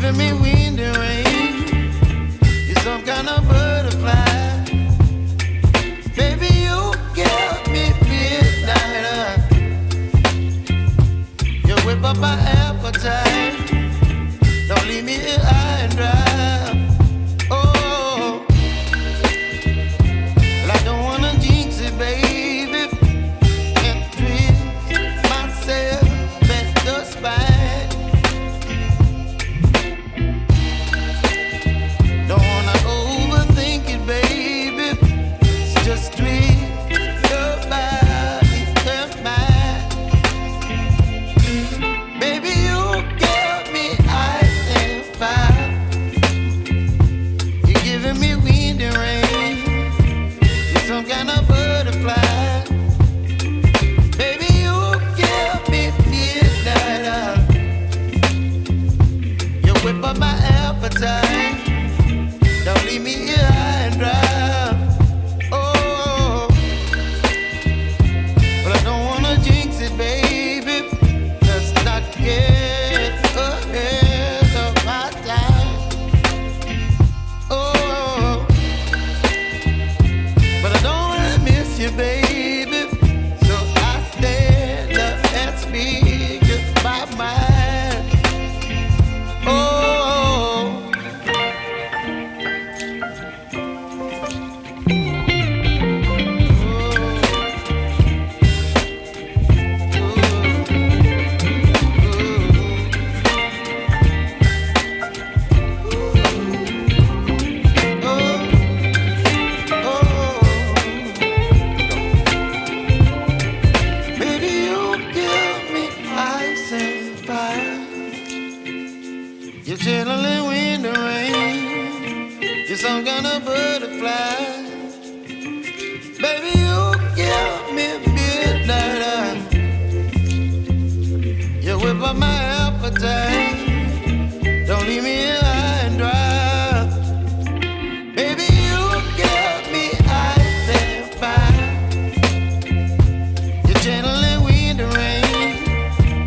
giving me wind and rain. You're some kind of butterfly. Baby, you give me midnight. You whip up my appetite. Don't leave me here high and dry. Oh, well, I don't wanna jinx it, baby, and twist myself at the spine. Don't wanna overthink it, baby. It's just twist your body and mine. Baby, you give me ice and fire. You're giving me wind and rain. You're some kind of butterfly. Baby, you give me midnight. You whip up my appetite. Don't leave me here high and dry. Oh, but I don't wanna jinx it, baby. Let's not get ahead of my time. Oh, but I don't wanna miss you, baby. So I stand up and speak my mind. Oh. Baby, you give me ice and fire. You're chilling wind and rain. You're some kind of butterfly. Baby, you give me midnight. You whip up my appetite.